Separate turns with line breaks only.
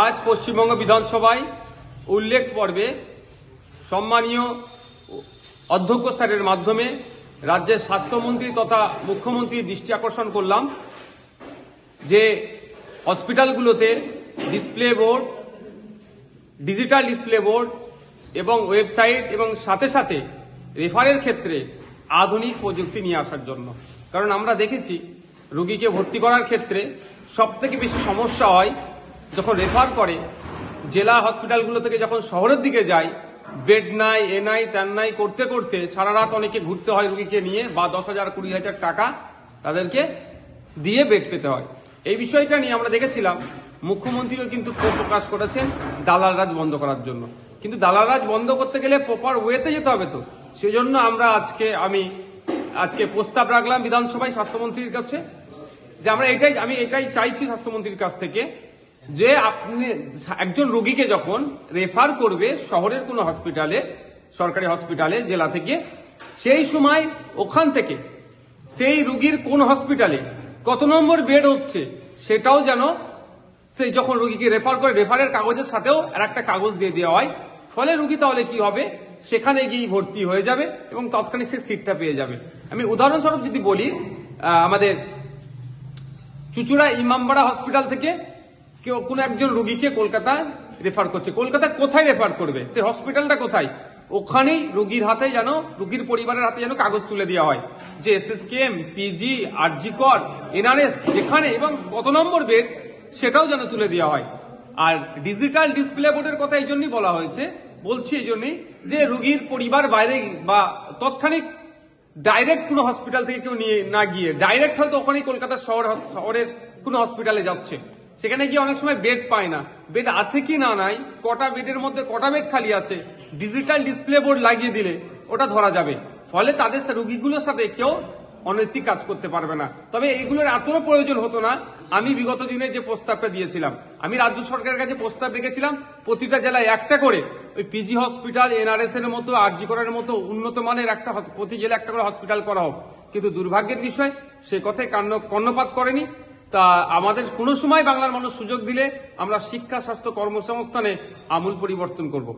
আজ পশ্চিমবঙ্গ বিধানসভায় উল্লেখ পর্বে সম্মানীয় অধ্যক্ষ স্যারের মাধ্যমে রাজ্যের স্বাস্থ্যমন্ত্রী তথা মুখ্যমন্ত্রীর দৃষ্টি আকর্ষণ করলাম যে হসপিটালগুলোতে display board, digital display board এবং ওয়েবসাইট এবং সাথে সাথে রেফারের ক্ষেত্রে আধুনিক প্রযুক্তি নিয়ে আসার জন্য। কারণ আমরা দেখেছি রোগীকে ভর্তি করার ক্ষেত্রে সবথেকে বেশি সমস্যা হয় যখন রেফার করে জেলা হসপিটালগুলো থেকে যখন শহরের দিকে যায়, বেড নাই, এ নাই, ত্যান নাই করতে করতে সারা রাত অনেকে ঘুরতে হয় রোগীকে নিয়ে, বা 10,000 20,000 টাকা তাদেরকে দিয়ে বেড পেতে হয়। এই বিষয়টা নিয়ে আমরা দেখেছিলাম মুখ্যমন্ত্রীও কিন্তু ক্ষোভ প্রকাশ করেছেন দালাল রাজ বন্ধ করার জন্য। কিন্তু দালাল রাজ বন্ধ করতে গেলে প্রপার ওয়েতে যেতে হবে, তো সেজন্য আমরা আজকে প্রস্তাব রাখলাম বিধানসভায় স্বাস্থ্যমন্ত্রীর কাছে যে আমি এটাই চাইছি স্বাস্থ্যমন্ত্রীর কাছ থেকে যে আপনি একজন রোগীকে যখন রেফার করবে শহরের কোনো হসপিটালে, সরকারি হসপিটালে, জেলা থেকে, সেই সময় ওখান থেকে সেই রোগীর কোন হসপিটালে কত নম্বর বেড হচ্ছে সেটাও যেন সেই যখন রোগীকে রেফার করে রেফারের কাগজের সাথেও আর একটা কাগজ দিয়ে দেওয়া হয়। ফলে রোগী তাহলে কি হবে, সেখানে গিয়ে ভর্তি হয়ে যাবে এবং তৎক্ষণিক সে সিটটা পেয়ে যাবে। আমি উদাহরণস্বরূপ যদি বলি, আমাদের চুচুড়া ইমামবাড়া হসপিটাল থেকে কেউ কোনো একজন রোগীকে কলকাতায় রেফার করছে, কলকাতা কোথায় রেফার করবে, সে হসপিটালটা কোথায়, ওখানেই রোগীর হাতে যেন, রোগীর পরিবারের হাতে যেন কাগজ তুলে দেওয়া হয় যে SSKM, পিজি, আরজি কর, NRS যেখানে এবং কত নম্বর বেড সেটাও যেন তুলে দেওয়া হয়। আর ডিজিটাল ডিসপ্লে বোর্ডের কথা এই জন্যই বলছি এই জন্যই যে রোগীর পরিবার বাইরে বা তৎক্ষণিক ডাইরেক্ট কোনো হসপিটাল থেকে কেউ নিয়ে না গিয়ে ডাইরেক্ট হয়তো ওখানেই কলকাতার শহরের কোনো হসপিটালে যাচ্ছে, সেখানে গিয়ে অনেক সময় বেড পায় না, বেড আছে কি না নাই, কটা বেডের মধ্যে কটা বেড খালি আছে, ডিজিটাল ডিসপ্লে বোর্ড লাগিয়ে দিলে ওটা ধরা যাবে। ফলে তাদের রোগীগুলোর সাথে কেউ অনৈতিক কাজ করতে পারবে না। তবে এইগুলোর এতও প্রয়োজন হতো না। আমি বিগত দিনে যে প্রস্তাবটা দিয়েছিলাম, আমি রাজ্য সরকারের কাছে প্রস্তাব রেখেছিলাম প্রতিটা জেলায় একটা করে ওই পিজি হসপিটাল, NRS এর মতো, আরজি করার মতো উন্নত মানের একটা প্রতি জেলায় একটা করে হসপিটাল করা হোক। কিন্তু দুর্ভাগ্যের বিষয় সে কথায় কর্ণপাত করেনি। তা আমাদের কোনো সময় বাংলার মানুষ সুযোগ দিলে আমরা শিক্ষা, স্বাস্থ্য, কর্মসংস্থানে আমূল পরিবর্তন করব।